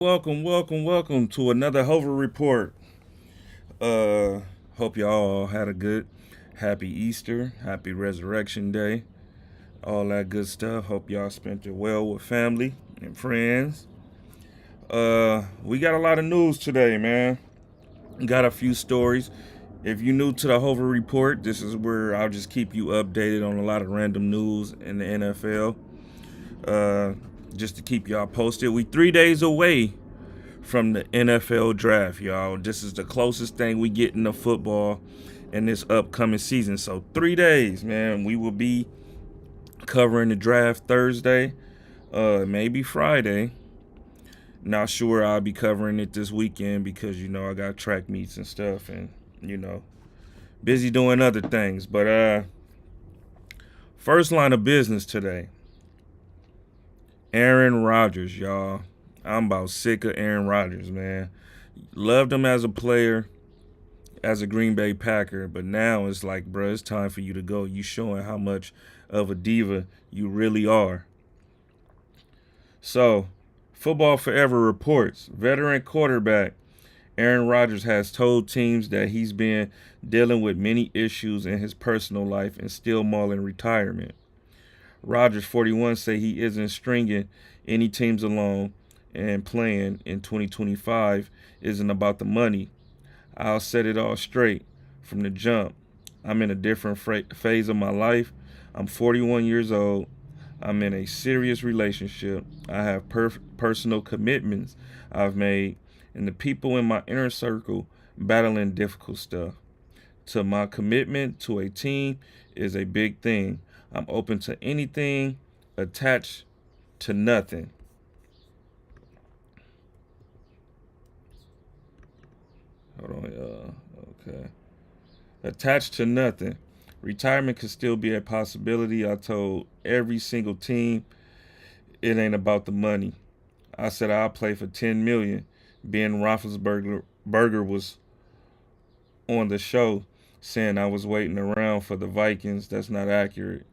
Welcome to another Hova Report. Uh, Hope y'all had a good, happy Easter, happy Resurrection Day, all that good stuff. Hope y'all spent it well with family and friends. We got a lot of news today, man. Got a few stories. If you're new to the Hova Report, this is where I'll just keep you updated on a lot of random news in the NFL. Uh, just to keep y'all posted. We 3 days away from the NFL draft, y'all. This is the closest thing we get in the football in this upcoming season. So 3 days, man. We will be covering the draft Thursday, maybe Friday. Not sure I'll be covering it this weekend because I got track meets and stuff, and busy doing other things. But first line of business today, Aaron Rodgers, y'all. I'm about sick of Aaron Rodgers, man. Loved him as a player, as a Green Bay Packer, but now it's like, bro, it's time for you to go. You showing how much of a diva you really are. So, Football Forever reports veteran quarterback Aaron Rodgers has told teams that he's been dealing with many issues in his personal life and still mulling retirement. Rodgers, 41, say he isn't stringing any teams along and playing in 2025 isn't about the money. I'll set it all straight from the jump. I'm in a different phase of my life. I'm 41 years old. I'm in a serious relationship. I have personal commitments I've made, and the people in my inner circle battling difficult stuff. To my commitment to a team is a big thing. I'm open to anything, attached to nothing. Hold on, okay. Attached to nothing. Retirement could still be a possibility. I told every single team it ain't about the money. I said I'll play for 10 million. Ben Roethlisberger was on the show saying I was waiting around for the Vikings. That's not accurate.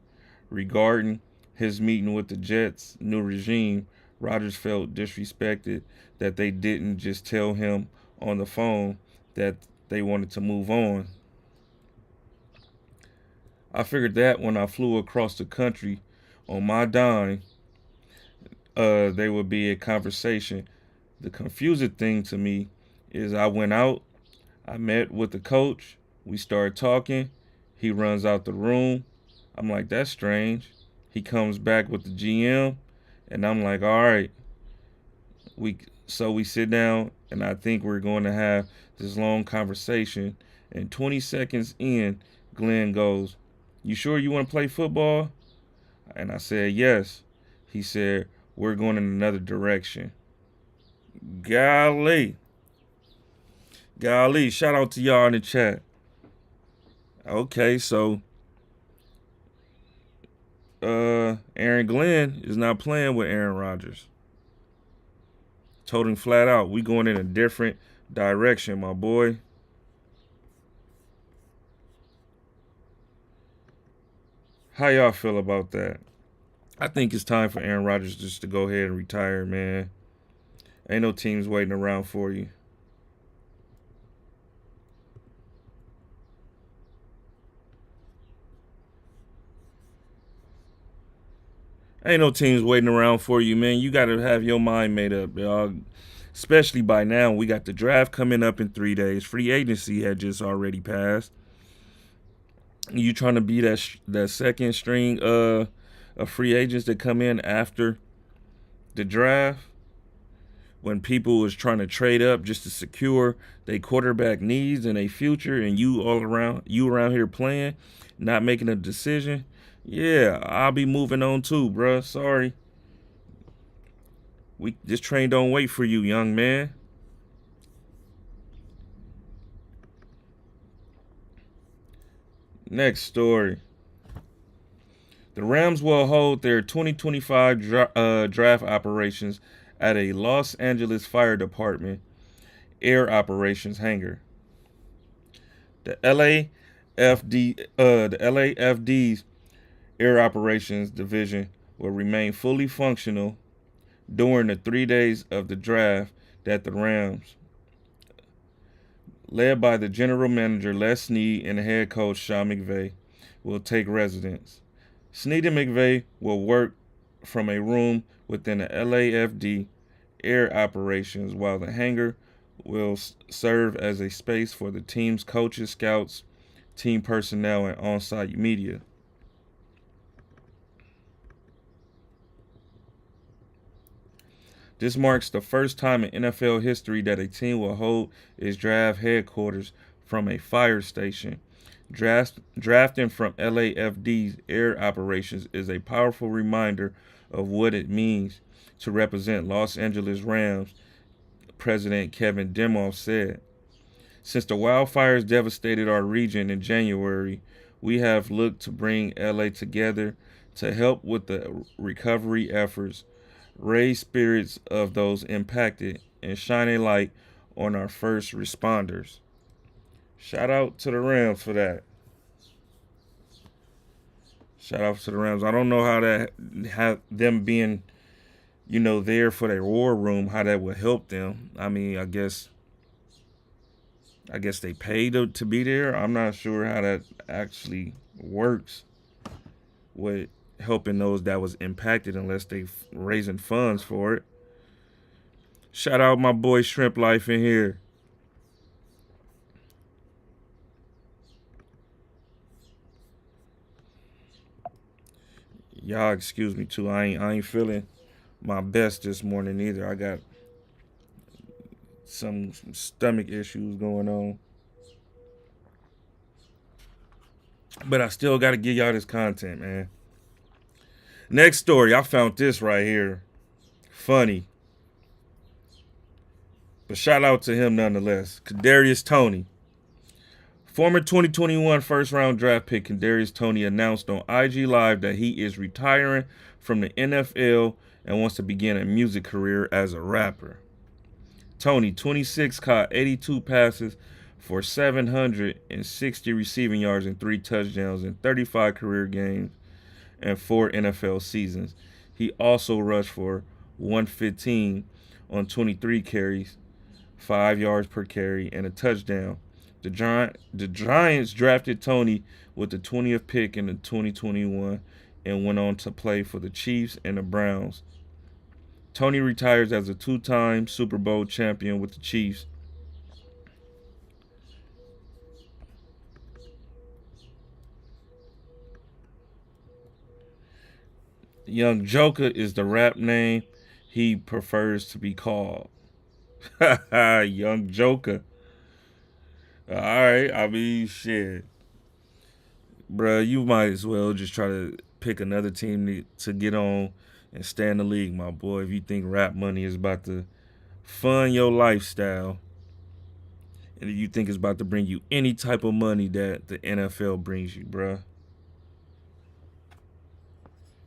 Regarding his meeting with the Jets' new regime, Rodgers felt disrespected that they didn't just tell him on the phone that they wanted to move on. I figured that when I flew across the country on my dime, there would be a conversation. The confusing thing to me is I went out, I met with the coach, we started talking, he runs out the room. I'm like, that's strange. He comes back with the GM, and I'm like, all right. We sit down, and I think we're going to have this long conversation. And 20 seconds in, Glenn goes, "You sure you want to play football?" And I said, "Yes." He said, "We're going in another direction." Golly, golly! Shout out to y'all in the chat. Okay, so Aaron Glenn is not playing with Aaron Rodgers. Told him flat out, we going in a different direction, my boy. How y'all feel about that? I think it's time for Aaron Rodgers just to go ahead and retire, man. Ain't no teams waiting around for you. Ain't no teams waiting around for you, man. You got to have your mind made up, y'all. Especially by now, we got the draft coming up in 3 days. Free agency had just already passed. You trying to be that second string of free agents that come in after the draft when people was trying to trade up just to secure their quarterback needs and a future, and you around here playing, not making a decision. Yeah, I'll be moving on too, bruh. Sorry. This train don't wait for you, young man. Next story. The Rams will hold their 2025 draft operations at a Los Angeles Fire Department Air Operations hangar. The LAFD's Air Operations Division will remain fully functional during the 3 days of the draft that the Rams, led by the general manager Les Snead and the head coach Sean McVay, will take residence. Snead and McVay will work from a room within the LAFD air operations, while the hangar will serve as a space for the team's coaches, scouts, team personnel, and on-site media. This marks the first time in NFL history that a team will hold its draft headquarters from a fire station. Drafting from LAFD's air operations is a powerful reminder of what it means to represent Los Angeles Rams, President Kevin Demoff said. Since the wildfires devastated our region in January, we have looked to bring LA together to help with the recovery efforts, raise spirits of those impacted, and shine a light on our first responders. Shout out to the Rams for that. Shout out to the Rams. I don't know how them being, there for their war room, how that would help them. I mean, I guess they paid to be there. I'm not sure how that actually works with helping those that was impacted unless they raising funds for it. Shout out my boy Shrimp Life in here. Y'all excuse me too. I ain't feeling my best this morning either. I got some stomach issues going on. But I still got to give y'all this content, man. Next story, I found this right here. Funny. But shout out to him nonetheless. Kadarius Toney. Former 2021 first-round draft pick Kadarius Toney announced on IG Live that he is retiring from the NFL and wants to begin a music career as a rapper. Toney, 26, caught 82 passes for 760 receiving yards and 3 touchdowns in 35 career games and 4 NFL seasons. He also rushed for 115 on 23 carries, 5 yards per carry, and a touchdown. The Giants drafted Toney with the 20th pick in the 2021 and went on to play for the Chiefs and the Browns. Toney retires as a 2-time Super Bowl champion with the Chiefs. Young Joker is the rap name he prefers to be called. Young Joker. All right, I mean, shit. Bruh, you might as well just try to pick another team to get on and stay in the league, my boy, if you think rap money is about to fund your lifestyle and if you think it's about to bring you any type of money that the NFL brings you, bruh.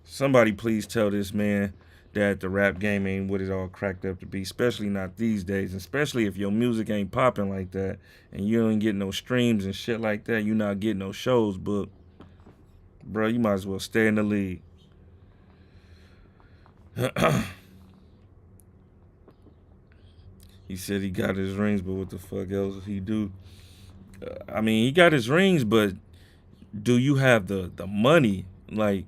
Somebody please tell this man that the rap game ain't what it all cracked up to be, especially not these days, especially if your music ain't popping like that and you ain't getting no streams and shit like that, you not getting no shows booked. Bro, you might as well stay in the league. He said he got his rings, but what the fuck else he do? I mean, he got his rings, but do you have the money? Like,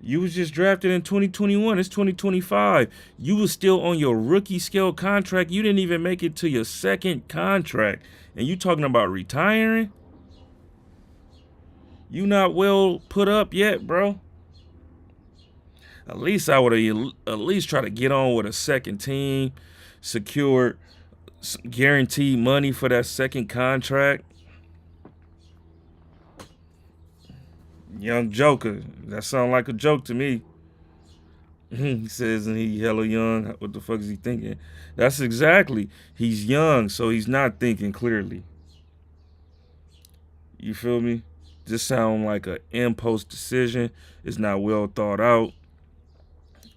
you was just drafted in 2021. It's 2025. You was still on your rookie scale contract. You didn't even make it to your second contract. And you talking about retiring? You not well put up yet, bro. At least I would have at least try to get on with a second team, secure guaranteed money for that second contract. Young Joker. That sound like a joke to me. He says, and he hella young. What the fuck is he thinking? That's exactly. He's young, so he's not thinking clearly. You feel me? This sound like an impulse decision. It's not well thought out.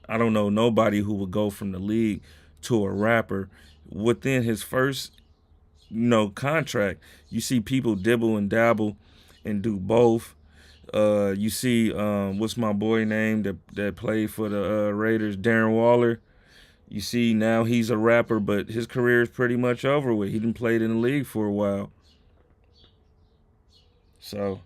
I don't know nobody who would go from the league to a rapper within his first, contract. You see people dibble and dabble and do both. You see, what's my boy name that played for the Raiders, Darren Waller. You see, now he's a rapper, but his career is pretty much over with. He didn't play in the league for a while. So,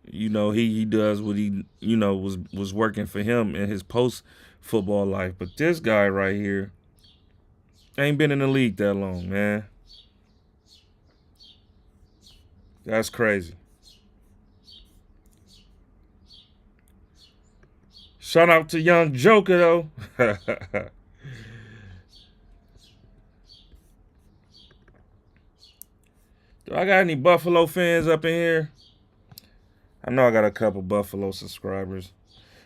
he does what he, was working for him in his post football life. But this guy right here ain't been in the league that long, man. That's crazy. Shout out to Young Joker, though. Do I got any Buffalo fans up in here? I know I got a couple Buffalo subscribers.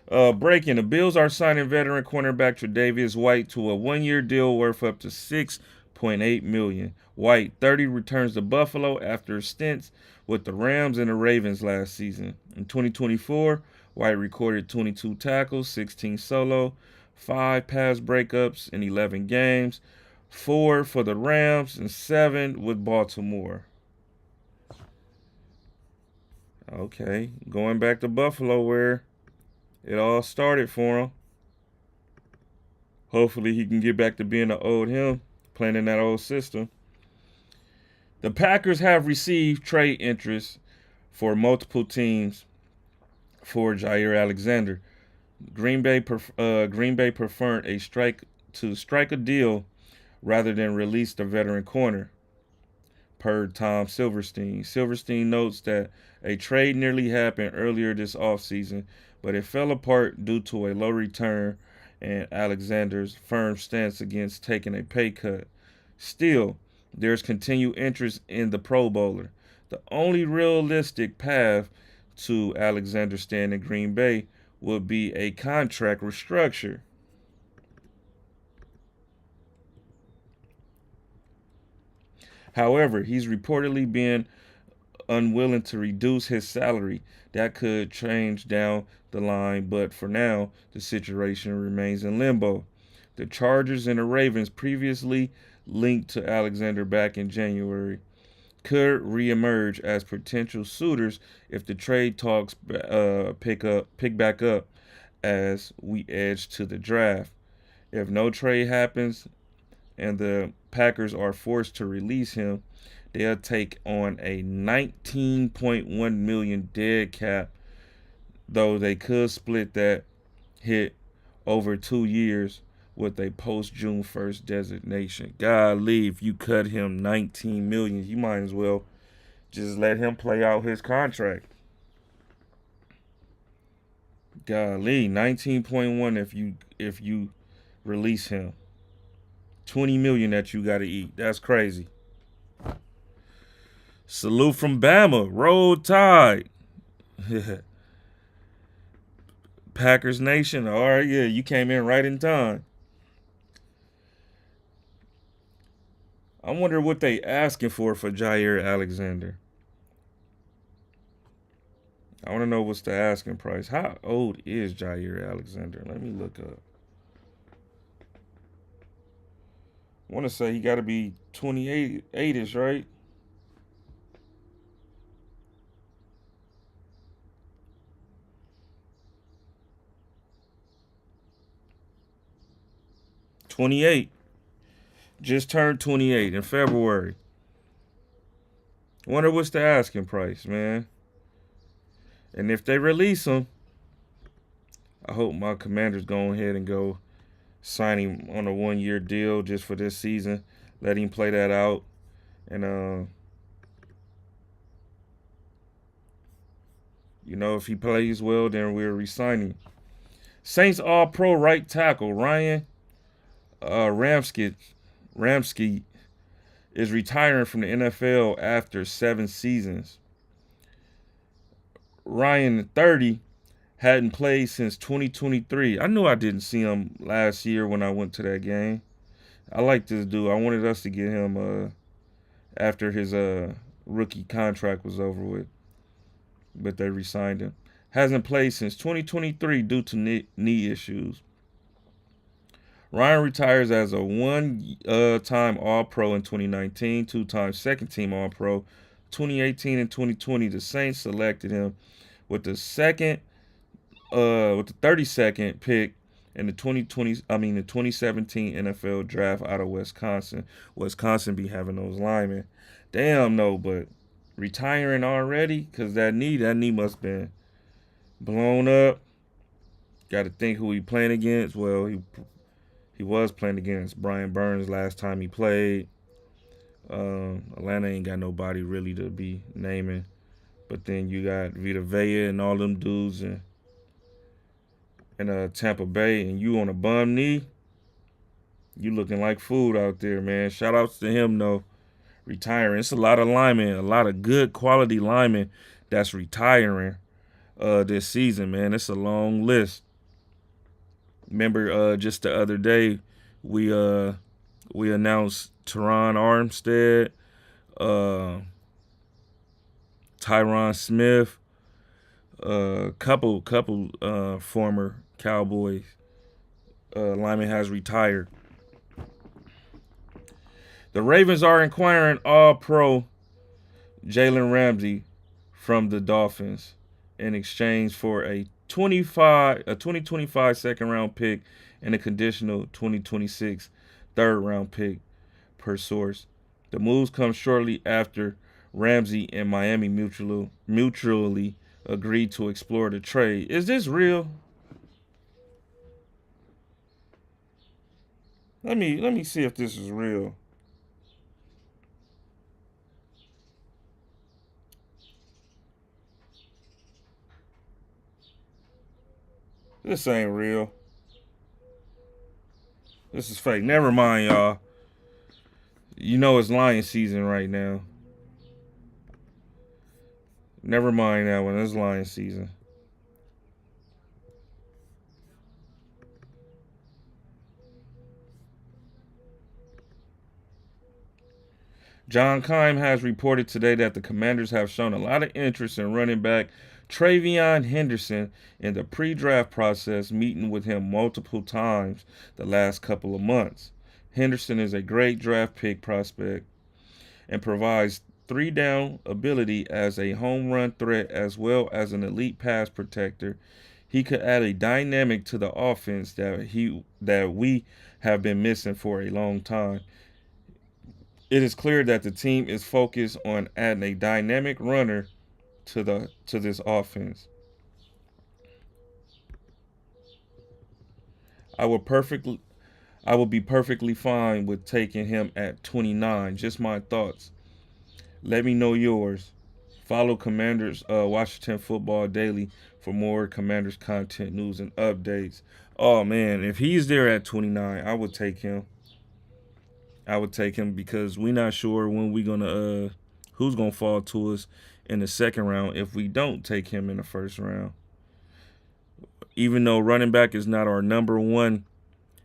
Breaking: the Bills are signing veteran cornerback Tre'Davious White to a one-year deal worth up to $6.8 million. White, 30, returns to Buffalo after stints with the Rams and the Ravens last season. In 2024, White recorded 22 tackles, 16 solo, 5 pass breakups in 11 games, 4 for the Rams, and 7 with Baltimore. Okay, going back to Buffalo where it all started for him. Hopefully he can get back to being the old him, playing in that old system. The Packers have received trade interest for multiple teams for Jair Alexander. Green Bay preferred to strike a deal rather than release the veteran corner, per Tom Silverstein. Silverstein notes that a trade nearly happened earlier this offseason, but it fell apart due to a low return and Alexander's firm stance against taking a pay cut. Still, there's continued interest in the Pro Bowler. The only realistic path to Alexander staying in Green Bay would be a contract restructure. However, he's reportedly been unwilling to reduce his salary. That could change down the line, but for now, the situation remains in limbo. The Chargers and the Ravens, previously linked to Alexander back in January, could reemerge as potential suitors if the trade talks pick back up as we edge to the draft. If no trade happens and the Packers are forced to release him, they'll take on a $19.1 million dead cap, though they could split that hit over 2 years with a post-June 1st designation. Golly, if you cut him $19 million, you might as well just let him play out his contract. Golly, 19.1 if you release him. 20 million that you got to eat. That's crazy. Salute from Bama. Roll Tide. Packers Nation. All right, yeah, you came in right in time. I wonder what they asking for Jair Alexander. I want to know what's the asking price. How old is Jair Alexander? Let me look up. I want to say he got to be 28-ish, right? $28. Just turned 28 in February. Wonder what's the asking price, man. And if they release him, I hope my Commanders go ahead and go sign him on a 1-year deal just for this season. Let him play that out. And, if he plays well, then we'll re-sign him. Saints All-Pro right tackle Ryan Ramsky is retiring from the NFL after 7 seasons. Ryan, 30, hadn't played since 2023. I knew I didn't see him last year when I went to that game. I like this dude. I wanted us to get him after his rookie contract was over with, but they re-signed him. Hasn't played since 2023 due to knee issues. Ryan retires as a one-time All-Pro in 2019, 2-time second-team All-Pro. 2018 and 2020, the Saints selected him with the 32nd pick in the 2017 NFL draft out of Wisconsin. Wisconsin be having those linemen. Damn no, but retiring already because that knee must been blown up. Got to think who he playing against. Well, he was playing against Brian Burns last time he played. Atlanta ain't got nobody really to be naming. But then you got Vita Vea and all them dudes in Tampa Bay, and you on a bum knee. You looking like food out there, man. Shout outs to him though. Retiring. It's a lot of linemen, a lot of good quality linemen that's retiring this season, man. It's a long list. Remember, just the other day, we announced Teron Armstead, Tyron Smith, couple former Cowboys lineman has retired. The Ravens are inquiring All-Pro Jalen Ramsey from the Dolphins in exchange for a 2025 second round pick and a conditional 2026 third round pick per source. The moves come shortly after Ramsey and Miami mutually agreed to explore the trade. Is this real? Let me see if this is real. This ain't real. This is fake. Never mind, y'all. You know it's lion season right now. Never mind that one. It's lion season. John Keim has reported today that the Commanders have shown a lot of interest in running back Travion Henderson in the pre-draft process, meeting with him multiple times the last couple of months. Henderson is a great draft pick prospect and provides three-down ability as a home run threat as well as an elite pass protector. He could add a dynamic to the offense that we have been missing for a long time. It is clear that the team is focused on adding a dynamic runner to this offense. I will perfectly I will be perfectly fine with taking him at 29. Just my thoughts. Let me know yours. Follow Commanders Washington Football Daily for more Commanders content, news, and updates. Oh man, if he's there at 29, I would take him. I would take him because we're not sure when we're gonna who's gonna fall to us in the second round if we don't take him in the first round. Even though running back is not our number one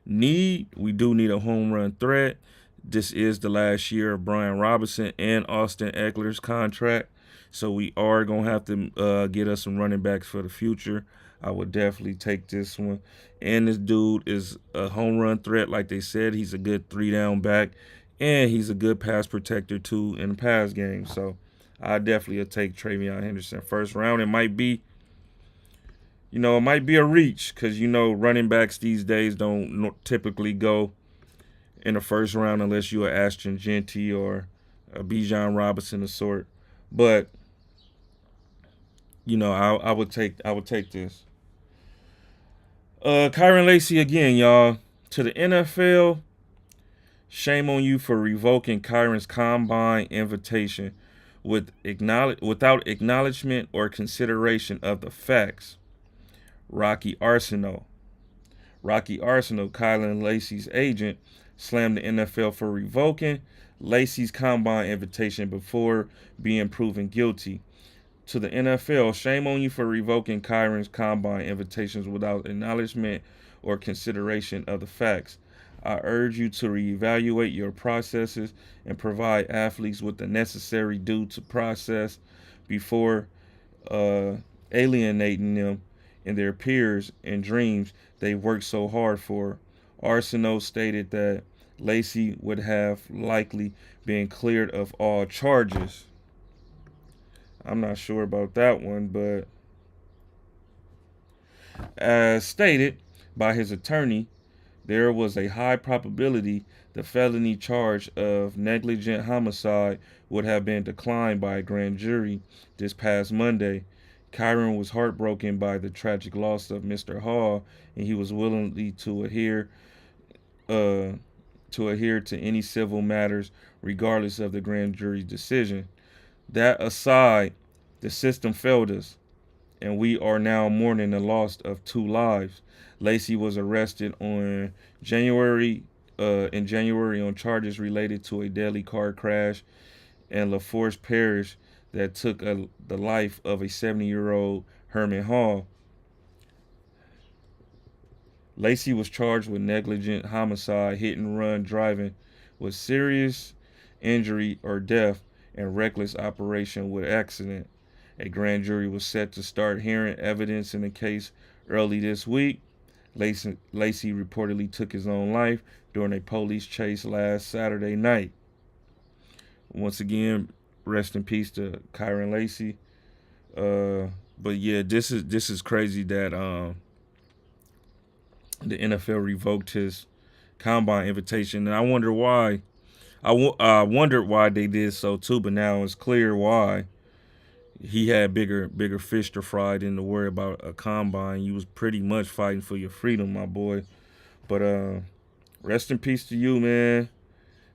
need, we do need a home run threat. This is the last year of Brian Robinson and Austin Eckler's contract, so we are gonna have to get us some running backs for the future. I would definitely take this one. And this dude is a home run threat, like they said. He's a good three-down back, and he's a good pass protector too in the pass game. So I definitely will take Travion Henderson first round. It might be a reach because running backs these days don't typically go in the first round unless you're Ashton Genty or a Bijan Robinson of sort. But I would take this. Kyron Lacy again, y'all. To the NFL, shame on you for revoking Kyron's combine invitation without acknowledgement or consideration of the facts. Rocky Arsenal, Kyron Lacy's agent, slammed the NFL for revoking Lacy's combine invitation before being proven guilty. To the NFL, shame on you for revoking Kyron's combine invitations without acknowledgement or consideration of the facts. I urge you to reevaluate your processes and provide athletes with the necessary due to process before alienating them and their peers and dreams they worked so hard for. Arsenault stated that Lacy would have likely been cleared of all charges. I'm not sure about that one, but as stated, by his attorney, there was a high probability the felony charge of negligent homicide would have been declined by a grand jury this past Monday. Kyron was heartbroken by the tragic loss of Mr. Hall, and he was willing uh, to adhere to any civil matters regardless of the grand jury's decision. That aside, the system failed us, and we are now mourning the loss of two lives. Lacey was arrested in January on charges related to a deadly car crash in LaForce Parish that took the life of a 70-year-old Herman Hall. Lacey was charged with negligent homicide, hit and run driving with serious injury or death, and reckless operation with accident. A grand jury was set to start hearing evidence in the case early this week. Lacey reportedly took his own life during a police chase last Saturday night. Once again, rest in peace to Kyron Lacey. But yeah, this is crazy that the NFL revoked his combine invitation, and I wonder why. I wondered why they did so too, but now it's clear why. He had bigger fish to fry than to worry about a combine. You was pretty much fighting for your freedom, my boy. But rest in peace to you, man.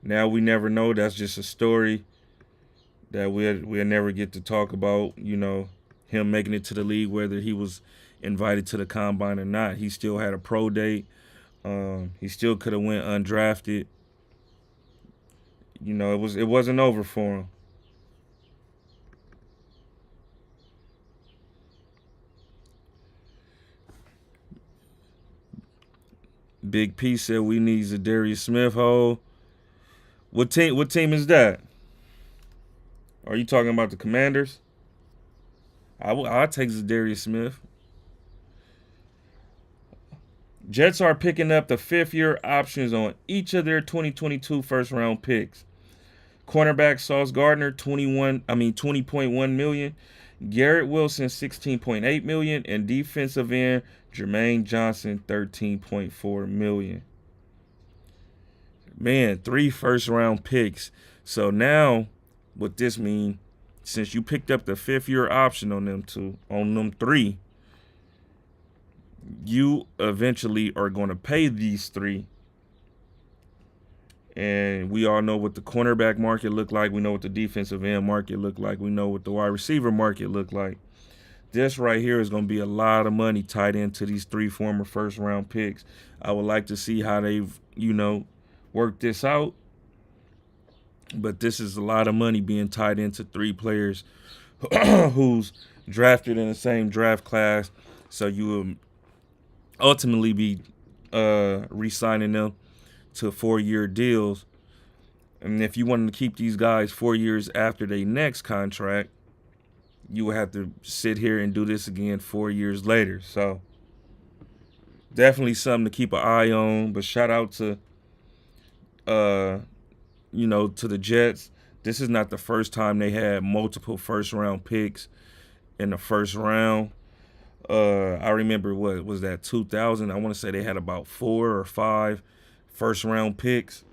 Now we never know. That's just a story that we'll never get to talk about. You know, him making it to the league, whether he was invited to the combine or not. He still had a pro date. He still could have went undrafted. You know, it wasn't over for him. Big P said we need Zadarius Smith. Ho, what team is that? Are you talking about the Commanders? I'll take Zadarius Smith. Jets are picking up the fifth-year options on each of their 2022 first-round picks. Cornerback Sauce Gardner, $20.1 million. Garrett Wilson, $16.8 million, and defensive end Jermaine Johnson, $13.4 million. Man, 3 first-round picks. So now, what this means, since you picked up the fifth-year option on them 3, you eventually are going to pay these 3. And we all know what the cornerback market looked like. We know what the defensive end market looked like. We know what the wide receiver market looked like. This right here is going to be a lot of money tied into these 3 former first-round picks. I would like to see how they've, worked this out. But this is a lot of money being tied into 3 players who's drafted in the same draft class. So you will ultimately be re-signing them to 4-year deals. And if you wanted to keep these guys 4 years after their next contract, you would have to sit here and do this again 4 years later. So definitely something to keep an eye on. But shout out to to the Jets. This is not the first time they had multiple first-round picks in the first round. I remember, what was that, 2000? I want to say they had about 4 or 5 first-round picks.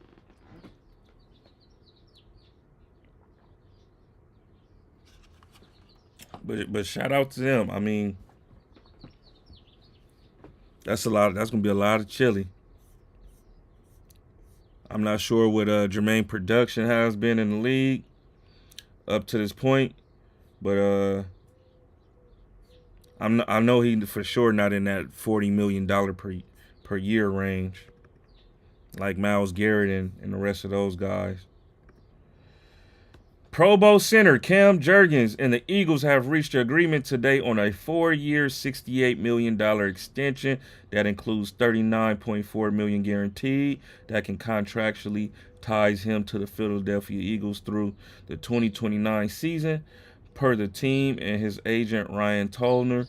But shout out to them. I mean, that's a lot. That's gonna be a lot of chili. I'm not sure what Jermaine production has been in the league up to this point, but I know he for sure not in that $40 million per year range, like Myles Garrett and the rest of those guys. Pro Bowl center Cam Jurgens and the Eagles have reached an agreement today on a 4-year, $68 million extension that includes $39.4 million guaranteed that can contractually ties him to the Philadelphia Eagles through the 2029 season, per the team and his agent Ryan Tollner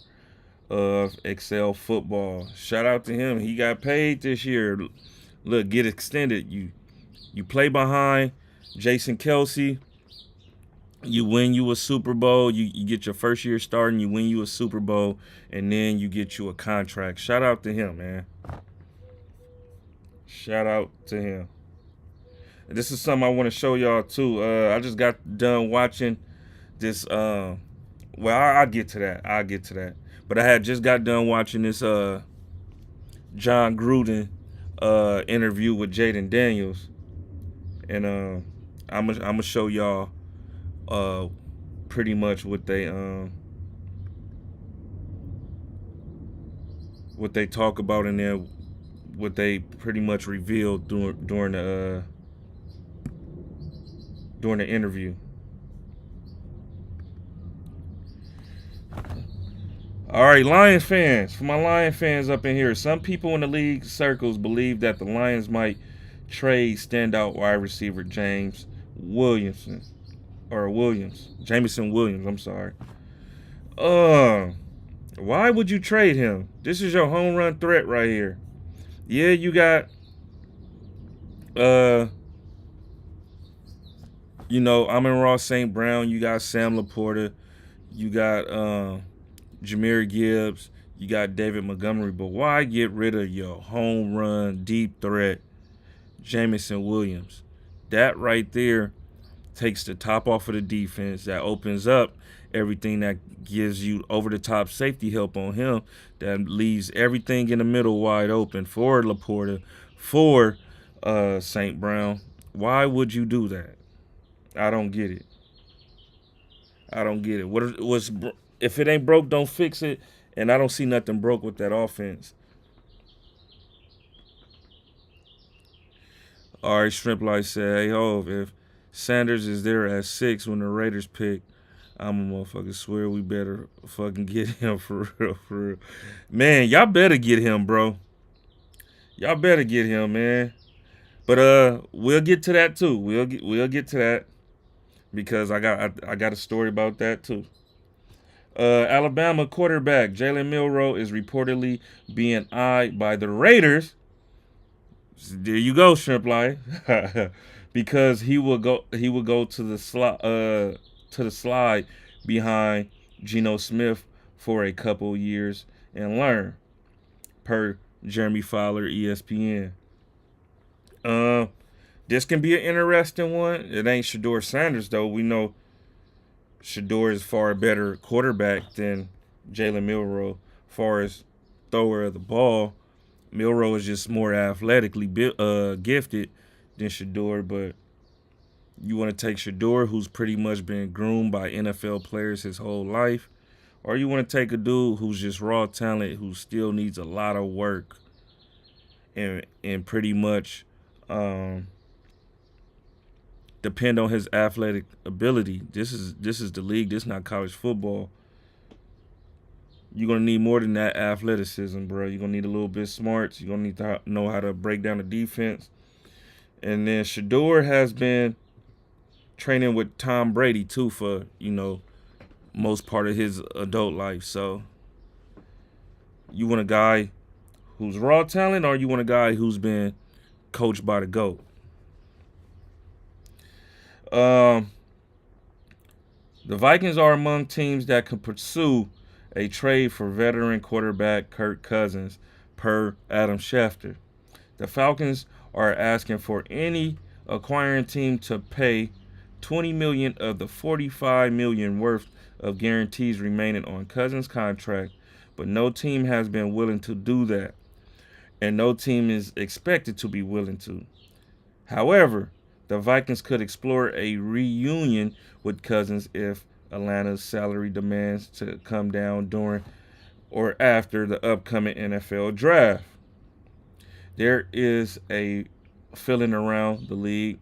of Excel Football. Shout out to him. He got paid this year. Look, get extended. You play behind Jason Kelsey. You win you a Super Bowl, you get your first year starting, you win you a Super Bowl, and then you get you a contract. Shout out to him, man. Shout out to him. This is something I want to show y'all too. I just got done watching this. Well, I'll get to that. I'll get to that. But I had just got done watching this John Gruden interview with Jaden Daniels, and I'm gonna show y'all uh pretty much what they talk about in there, what they pretty much revealed during the interview. All right, Lions fans. For my Lion fans up in here, some people in the league circles believe that the Lions might trade standout wide receiver Jameson Williams. I'm sorry. Uh, why would you trade him? This is your home run threat right here. Yeah, you got uh, Amon-Ra St. Brown. You got Sam Laporta. You got Jahmyr Gibbs, you got David Montgomery, but why get rid of your home run deep threat, Jameson Williams? That right there takes the top off of the defense. That opens up everything, that gives you over the top safety help on him. That leaves everything in the middle wide open for Laporta, for St. Brown. Why would you do that? I don't get it. I don't get it. If it ain't broke, don't fix it. And I don't see nothing broke with that offense. All right, Shrimp Light said, "Hey, Hov, if Sanders is there at 6 when the Raiders pick, I'm a motherfucker swear we better fucking get him for real, for real. Man, y'all better get him, bro. Y'all better get him, man. But we'll get to that too. We'll get to that because I got a story about that too. Alabama quarterback Jalen Milroe is reportedly being eyed by the Raiders. There you go, Shrimp Light. Because he will go to the slide behind Geno Smith for a couple years and learn, per Jeremy Fowler, ESPN. Uh, this can be an interesting one. It ain't Shador Sanders though. We know Shador is far better quarterback than Jalen Milroe, far as thrower of the ball. Milroe is just more athletically gifted than Shador, but you want to take Shador, who's pretty much been groomed by NFL players his whole life, or you want to take a dude who's just raw talent, who still needs a lot of work and pretty much um, depend on his athletic ability. This is the league. This is not college football. You're gonna need more than that athleticism, bro. You're gonna need a little bit smarts. You're gonna need to know how to break down the defense. And then Shador has been training with Tom Brady too for most part of his adult life. So you want a guy who's raw talent, or you want a guy who's been coached by the GOAT? Um, the Vikings are among teams that can pursue a trade for veteran quarterback Kirk Cousins, per Adam Schefter. The Falcons are asking for any acquiring team to pay $20 million of the $45 million worth of guarantees remaining on Cousins' contract, but no team has been willing to do that, and no team is expected to be willing to. However, the Vikings could explore a reunion with Cousins if Atlanta's salary demands to come down during or after the upcoming NFL draft. There is a feeling around the league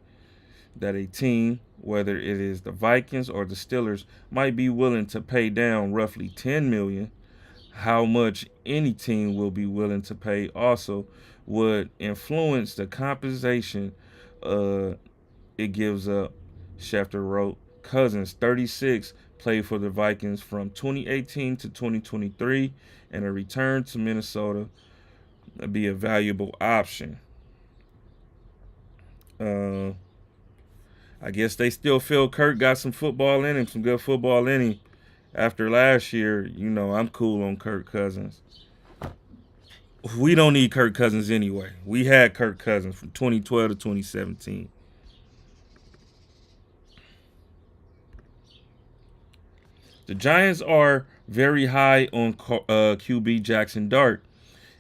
that a team, whether it is the Vikings or the Steelers, might be willing to pay down roughly $10 million. How much any team will be willing to pay also would influence the compensation it gives up. Schefter wrote, Cousins, 36, played for the Vikings from 2018 to 2023, and a return to Minnesota would be a valuable option. Uh, I guess they still feel Kirk got some football in him, some good football in him. After last year, I'm cool on Kirk Cousins. We don't need Kirk Cousins anyway. We had Kirk Cousins from 2012 to 2017. The Giants are very high on QB Jackson Dart,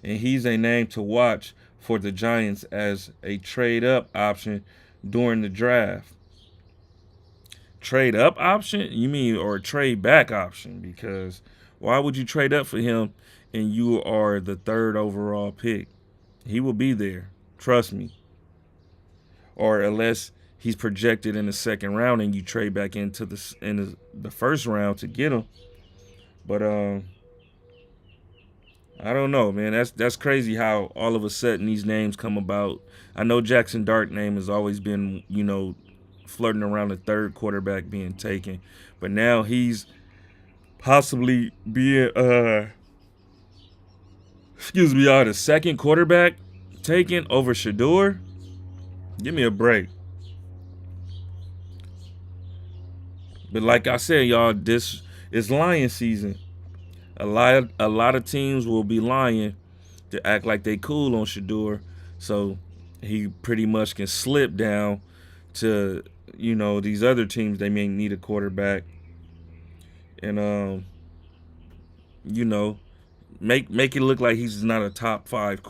and he's a name to watch for the Giants as a trade up option during the draft. Trade up option? You mean, or a trade back option? Because why would you trade up for him and you are the third overall pick? He will be there. Trust me. Or unless he's projected in the second round and you trade back into the first round to get him. But I don't know, man. That's crazy how all of a sudden these names come about. I know Jackson Dart name has always been, flirting around the third quarterback being taken, but now he's possibly being the second quarterback taken over Shador. Give me a break. But like I said, y'all, this is lion season. A lot of teams will be lying to act like they cool on Shador, so he pretty much can slip down to these other teams. They may need a quarterback, and make it look like he's not a top 5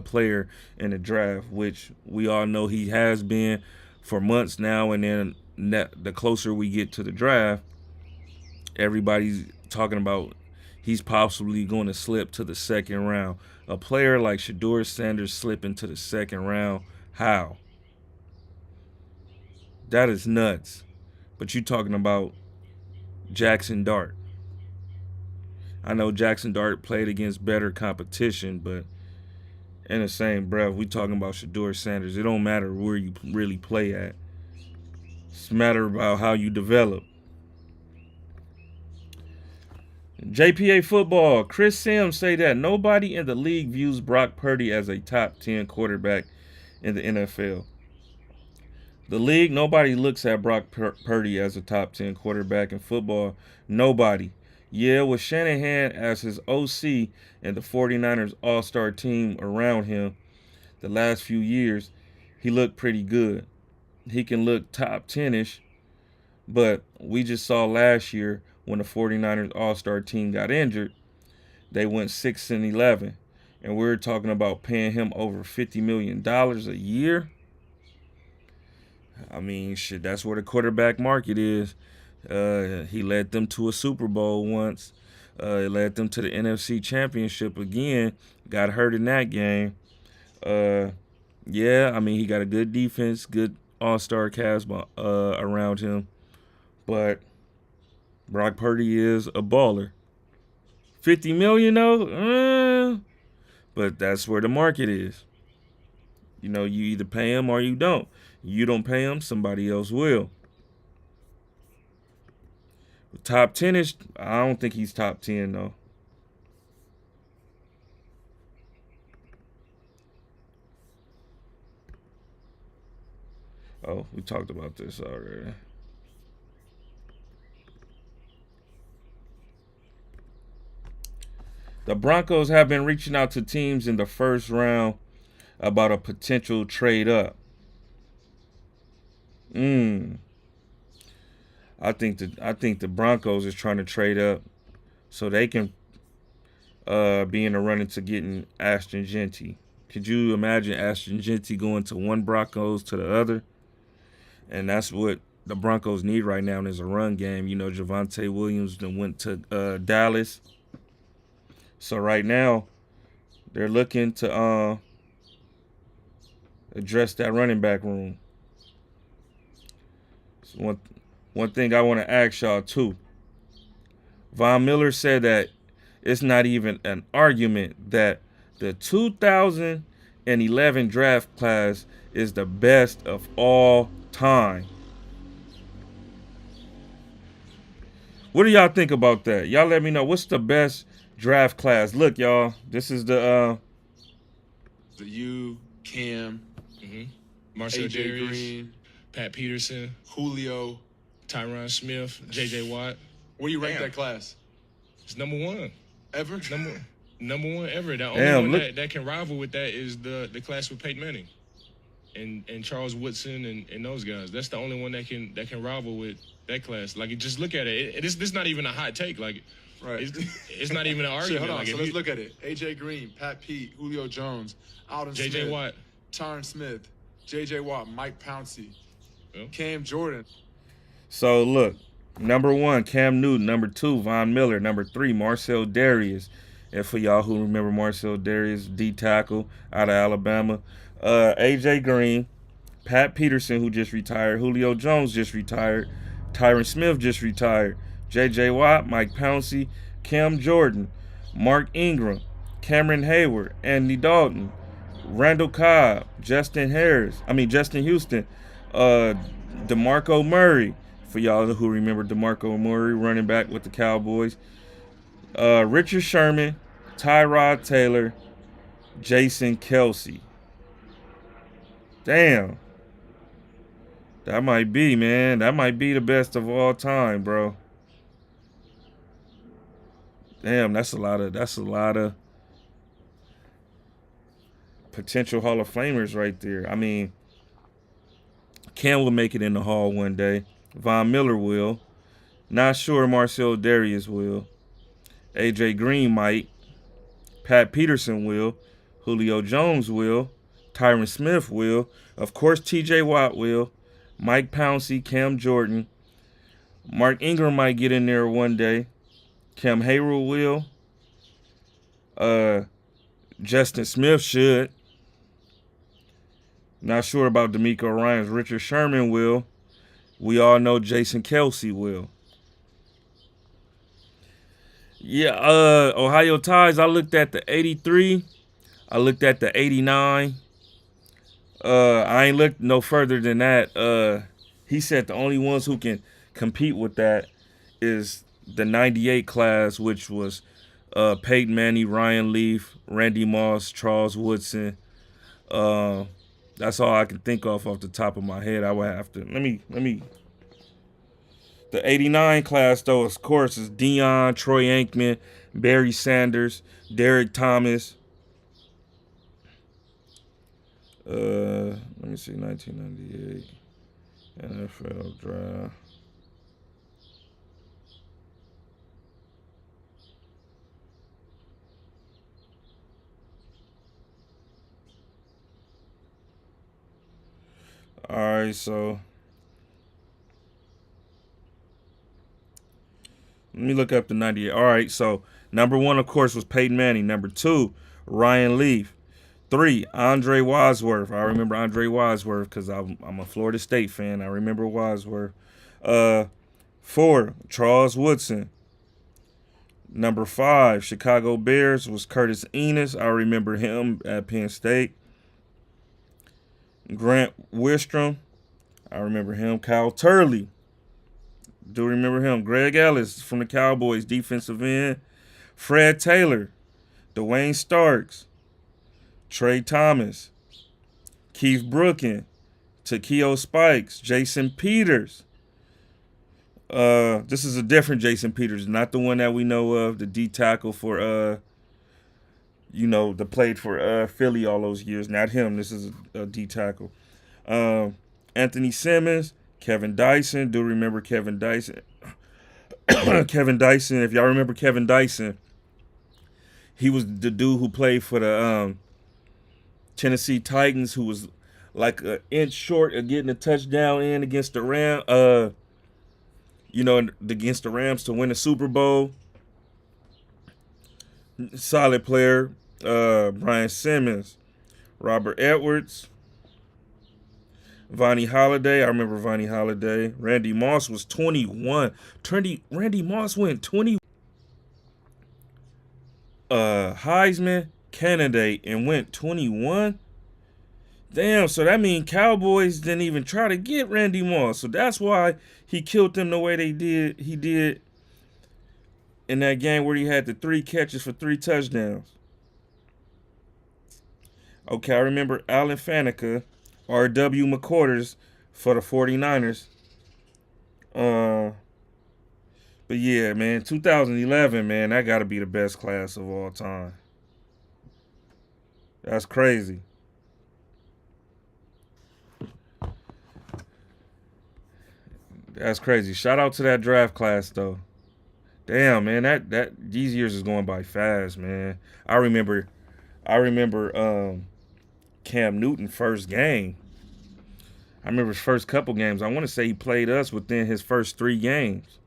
player in the draft, which we all know he has been for months now. And then the closer we get to the draft, everybody's talking about he's possibly going to slip to the second round. A player like Shador Sanders slipping to the second round, how? That is nuts. But you talking about Jackson Dart. I know Jackson Dart played against better competition, but in the same breath, we talking about Shador Sanders. It don't matter where you really play at. It's a matter about how you develop. JPA football. Chris Sims say that nobody in the league views Brock Purdy as a top 10 quarterback in the NFL. The league, nobody looks at Brock Purdy as a top 10 quarterback in football. Nobody. Yeah, with Shanahan as his OC and the 49ers all-star team around him the last few years, he looked pretty good. He can look top 10-ish, but we just saw last year when the 49ers all-star team got injured, they went 6-11. And we're talking about paying him over $50 million a year. I mean, shit, that's where the quarterback market is. He led them to a Super Bowl once. It led them to the NFC Championship again. Got hurt in that game. Yeah, I mean, he got a good defense, good all-star cast around him. But Brock Purdy is a baller. $50 million though? But that's where the market is. You either pay him or you don't. You don't pay him, somebody else will. Top 10-ish, I don't think he's top 10 though. Oh, we talked about this already. The Broncos have been reaching out to teams in the first round about a potential trade up. I think the Broncos is trying to trade up so they can be in the running to getting Ashton Genty. Could you imagine Ashton Genty going to one Broncos to the other? And that's what the Broncos need right now is a run game. Javonte Williams then went to Dallas. So right now, they're looking to address that running back room. So one thing I want to ask y'all too. Von Miller said that it's not even an argument that the 2011 draft class is the best of all time. What do y'all think about that? Y'all let me know. What's the best draft class? Look, y'all. This is the U, Cam, Marshall AJ Darius. Green, Pat Peterson, Julio, Tyron Smith, J.J. Watt. where do you rank that class? It's number one. Ever? Number one ever. The only Damn, one that can rival with that is the class with Peyton Manning and Charles Woodson and those guys. That's the only one that can rival with that class. Like, just look at it. It's not even a hot take. Like, Right. It's not even an argument. Hold on. Like, So let's look at it. A.J. Green, Pat Pete, Julio Jones, Alden J.J. Smith, Watt, Tyron Smith, J.J. Watt, Mike Pouncey, yeah. Cam Jordan. So look, number 1, Cam Newton. Number 2, Von Miller. Number 3, Marcel Darius. And for y'all who remember Marcel Darius, D tackle out of Alabama. A.J. Green, Pat Peterson, who just retired. Julio Jones just retired. Tyron Smith just retired. J.J. Watt, Mike Pouncey, Cam Jordan, Mark Ingram, Cameron Hayward, Andy Dalton, Randall Cobb, Justin Houston, DeMarco Murray. For y'all who remember DeMarco Murray, running back with the Cowboys. Richard Sherman, Tyrod Taylor, Jason Kelce. Damn. That might be, man. That might be the best of all time, bro. Damn, that's a lot of potential Hall of Famers right there. I mean, Cam will make it in the Hall one day. Von Miller will. Not sure Marcel Darius will. A.J. Green might. Pat Peterson will. Julio Jones will. Tyron Smith will. Of course, T.J. Watt will. Mike Pouncey, Cam Jordan. Mark Ingram might get in there one day. Cam Hayward will. Justin Smith should. Not sure about D'Amico Ryans. Richard Sherman will. We all know Jason Kelce will. Yeah, Ohio Ties, I looked at the 83. I looked at the 89. I ain't looked no further than that. He said the only ones who can compete with that is the 98 class, which was Peyton Manning, Ryan Leaf, Randy Moss, Charles Woodson. That's all I can think of off the top of my head. I would have to let me. The 89 class, though, of course, is Deion, Troy Aikman, Barry Sanders, Derek Thomas. Let me see, 1998 NFL draft. All right, so let me look up the 98. All right, so number 1, of course, was Peyton Manning. Number 2, Ryan Leaf. 3, Andre Wadsworth. I remember Andre Wadsworth because I'm a Florida State fan. I remember Wadsworth. 4, Charles Woodson. Number 5, Chicago Bears, was Curtis Enos. I remember him at Penn State. Grant Wistrom. I remember him. Kyle Turley. Do remember him. Greg Ellis from the Cowboys, defensive end. Fred Taylor. Dwayne Starks. Trey Thomas. Keith Brookin. Takeo Spikes. Jason Peters. This is a different Jason Peters, not the one that we know of, the D tackle for that played for Philly all those years. Not him. This is a D tackle. Anthony Simmons, Kevin Dyson. Do remember Kevin Dyson? Kevin Dyson. If y'all remember Kevin Dyson, he was the dude who played for the Tennessee Titans, who was like an inch short of getting a touchdown in against the against the Rams to win the Super Bowl. Solid player. Brian Simmons, Robert Edwards, Vonnie Holliday. I remember Vonnie Holliday. Randy Moss was 21. Randy Moss went 20. Heisman candidate and went 21. Damn, so that means Cowboys didn't even try to get Randy Moss. So that's why he killed them the way he did in that game where he had the 3 catches for 3 touchdowns. Okay, I remember Alan Faneca, R.W. McQuarters for the 49ers. But yeah, man, 2011, man, that got to be the best class of all time. That's crazy. That's crazy. Shout out to that draft class though. Damn, man, that these years is going by fast, man. I remember Cam Newton first game. I remember his first couple games. I want to say he played us within his first 3 games.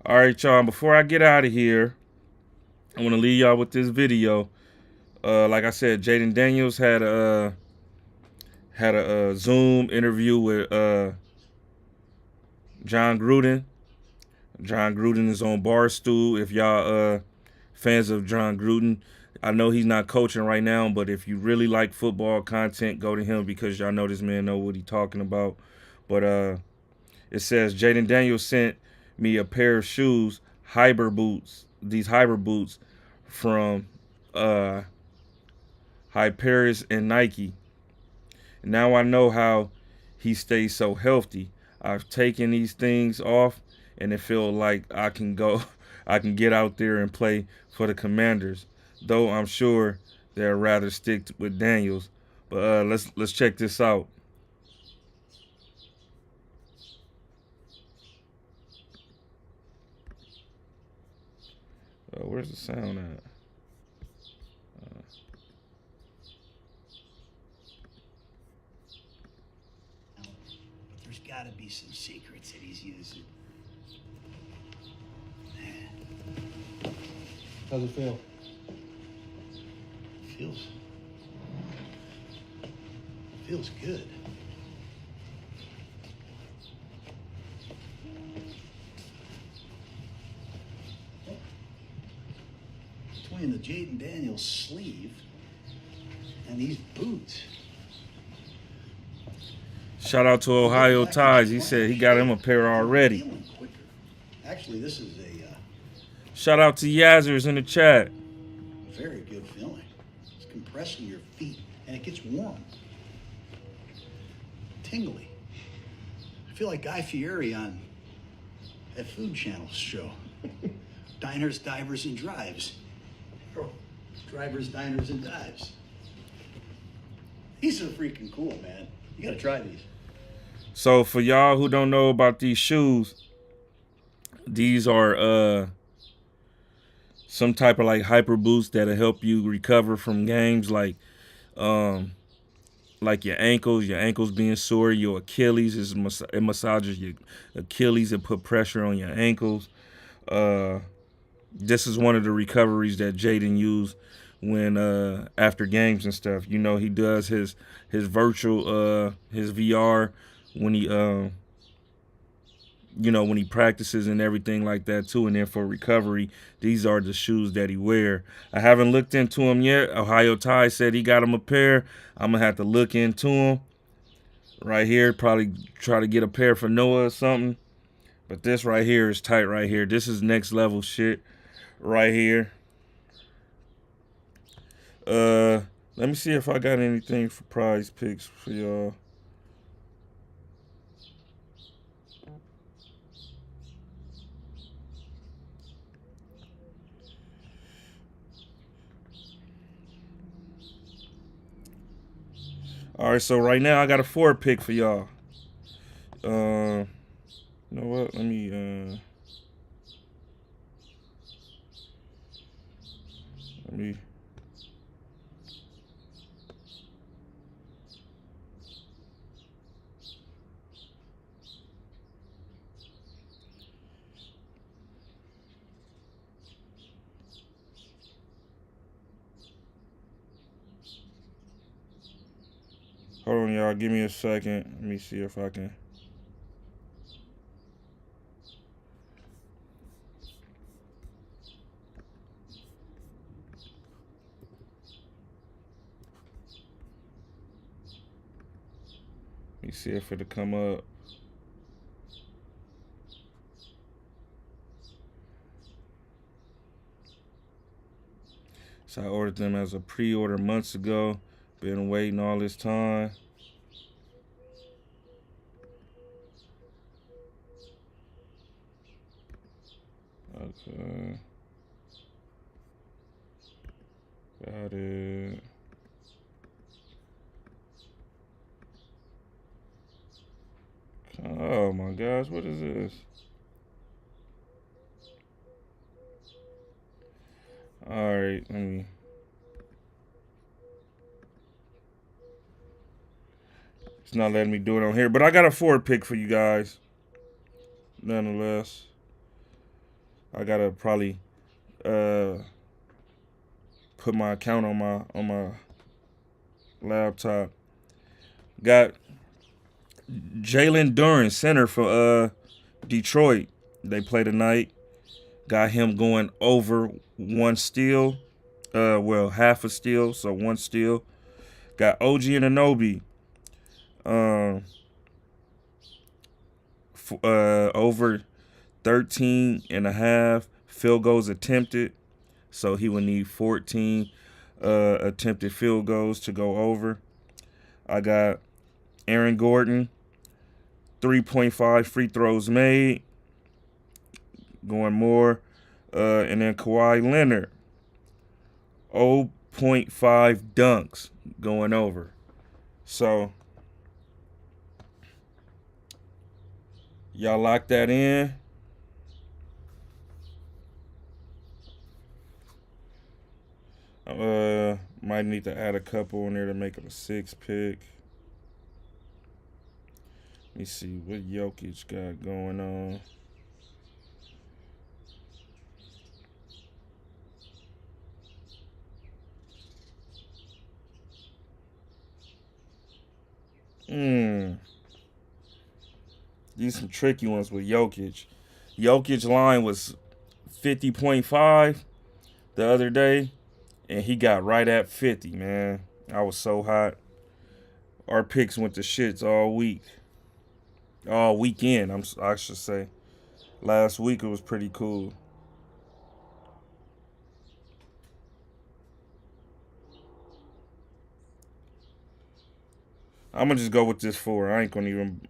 All right, y'all. Before I get out of here, I want to leave y'all with this video. Like I said, Jaden Daniels had a Zoom interview with John Gruden. John Gruden is on Barstool. If y'all fans of John Gruden, I know he's not coaching right now, but if you really like football content, go to him because y'all know this man know what he's talking about. But it says Jaden Daniels sent me a pair of shoes, these hybrid boots from Hyperis and Nike. Now I know how he stays so healthy. I've taken these things off and it feels like I can get out there and play for the Commanders. Though I'm sure they'd rather stick with Daniels. But let's check this out. Where's the sound at? There's got to be some secrets that he's using. How's it feel? Feels good. Between the Jaden Daniels sleeve and these boots. Shout out to Ohio Ties. He said he got him a pair already. Feeling quicker. Actually, this is a Shout out to Yazzers in the chat. very good feeling. It's compressing your feet and it gets warm. Tingly. I feel like Guy Fieri on that Food Channel show. Diners, Divers, and Drives. Or Drivers, Diners, and Dives. These are freaking cool, man. You gotta try these. So for y'all who don't know about these shoes, these are some type of like hyper boost that'll help you recover from games like your ankles being sore, your Achilles it massages your Achilles and put pressure on your ankles. This is one of the recoveries that Jaden used when after games and stuff. You know, he does his virtual his VR when he when he practices and everything like that too. And then for recovery, these are the shoes that he wear. I haven't looked into them yet. Ohio Ty said he got him a pair. I'm gonna have to look into them right here. Probably try to get a pair for Noah or something. But this right here is tight right here. This is next level shit right here. Let me see if I got anything for prize picks for y'all. All right, so right now I got a 4 pick for y'all. You know what? Let me hold on, y'all. Give me a second. Let me see if I can. Let me see if it'll come up. So I ordered them as a pre-order months ago. Been waiting all this time. Okay. Got it. Oh my gosh, what is this? Alright, let me. It's not letting me do it on here, but I got a 4 pick for you guys. Nonetheless, I gotta probably put my account on my laptop. Got Jalen Duren, center for Detroit. They play tonight. Got him going over 1 steal. Well, half a steal, so 1 steal. Got OG Anunoby. Over 13 and a half field goals attempted. So he would need 14 attempted field goals to go over. I got Aaron Gordon, 3.5 free throws made, going more. And then Kawhi Leonard, 0.5 dunks going over. So y'all lock that in. Might need to add a couple in there to make it a 6 pick. Let me see what Jokic got going on. These some tricky ones with Jokic. Jokic line was 50.5 the other day, and he got right at 50, man. I was so hot. Our picks went to shits all week. All weekend, I should say. Last week it was pretty cool. I'm gonna just go with this 4. I ain't gonna even.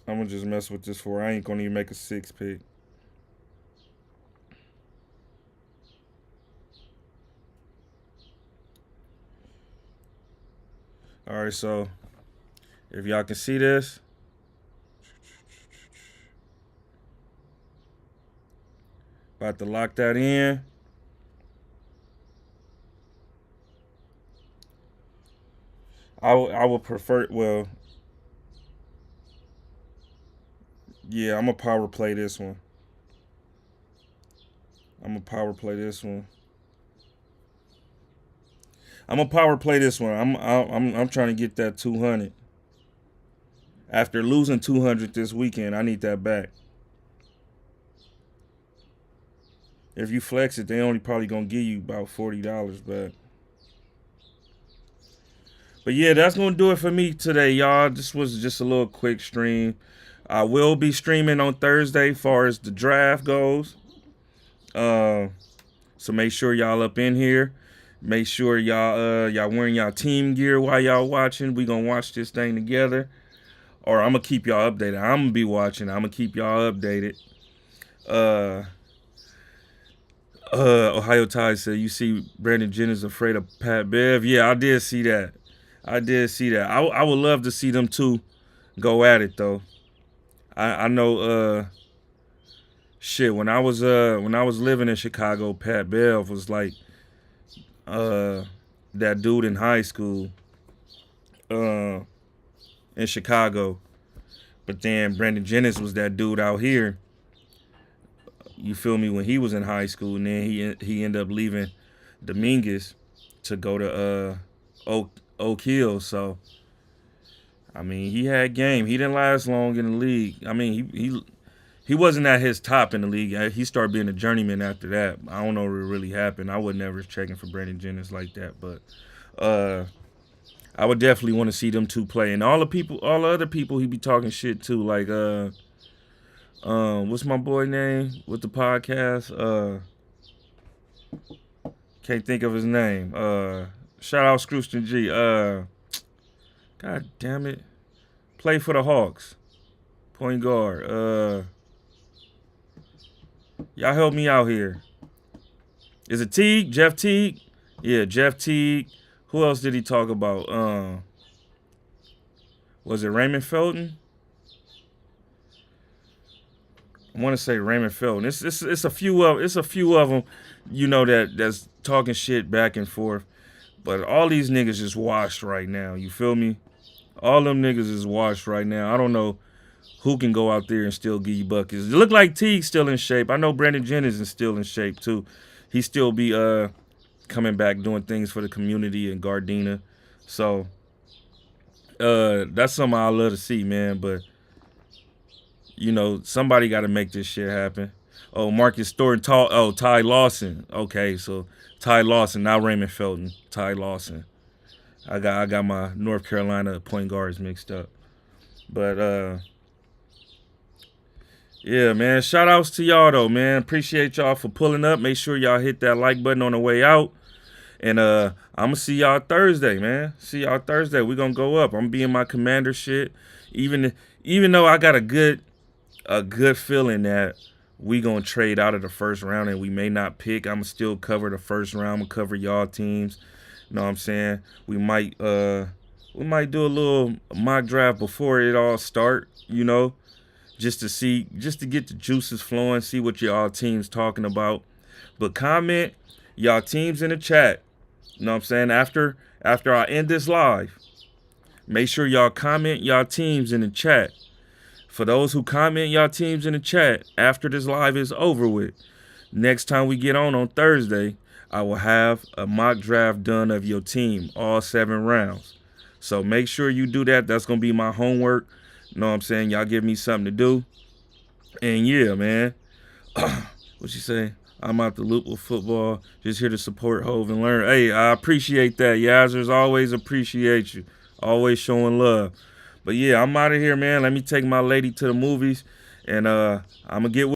I'm gonna just mess with this 4. I ain't gonna even make a 6 pick. All right, so if y'all can see this, about to lock that in. I would prefer, well, yeah, I'm going to power play this one. I'm trying to get that 200. After losing 200 this weekend, I need that back. If you flex it, they only probably going to give you about $40 back. But yeah, that's going to do it for me today, y'all. This was just a little quick stream. I will be streaming on Thursday as far as the draft goes. So make sure y'all up in here. Make sure y'all wearing y'all team gear while y'all watching. We going to watch this thing together. Or I'm going to keep y'all updated. I'm going to be watching. I'm going to keep y'all updated. Ohio Tide said, you see Brandon Jennings afraid of Pat Bev. Yeah, I did see that. I would love to see them two go at it though. I know shit, when I was living in Chicago, Pat Bev was like that dude in high school in Chicago. But then Brandon Jennings was that dude out here. You feel me? When he was in high school, and then he ended up leaving Dominguez to go to Oak Hill. So I mean, he had game. He didn't last long in the league. I mean, he wasn't at his top in the league. He started being a journeyman after that. I don't know what really happened. I was never checking for Brandon Jennings like that, but I would definitely want to see them two play. And all the other people he be talking shit to, like what's my boy name with the podcast? Can't think of his name. Shout out Scrooston G. God damn it. Play for the Hawks. Point guard. Y'all help me out here. Is it Teague? Jeff Teague? Yeah, Jeff Teague. Who else did he talk about? Was it Raymond Felton? I want to say Raymond Felton. It's a few of them, that's talking shit back and forth. But all these niggas is washed right now. You feel me? All them niggas is washed right now. I don't know who can go out there and still give you buckets. It look like Teague's still in shape. I know Brandon Jennings is still in shape too. He still be coming back doing things for the community in Gardena. So that's something I love to see, man. But somebody got to make this shit happen. Oh, Marcus Thornton. Ty Lawson. Okay, so Ty Lawson, not Raymond Felton. Ty Lawson. I got my North Carolina point guards mixed up. But yeah, man. Shout outs to y'all though, man. Appreciate y'all for pulling up. Make sure y'all hit that like button on the way out. And I'm gonna see y'all Thursday, man. See y'all Thursday. We're gonna go up. I'm gonna be in my commander shit. Even though I got a good feeling that we gonna trade out of the first round and we may not pick. I'ma still cover the first round. I'm gonna cover y'all teams. You know what I'm saying? We might do a little mock draft before it all start, just to get the juices flowing, see what y'all teams talking about. But comment y'all teams in the chat. You know what I'm saying? After I end this live, make sure y'all comment y'all teams in the chat. For those who comment y'all teams in the chat after this live is over with, next time we get on Thursday, I will have a mock draft done of your team, all 7 rounds. So make sure you do that. That's going to be my homework. You know what I'm saying? Y'all give me something to do. And yeah, man. What you say? I'm out the loop with football. Just here to support Hove and learn. Hey, I appreciate that. Yazzers, always appreciate you. Always showing love. But yeah, I'm out of here, man. Let me take my lady to the movies. And I'm going to get with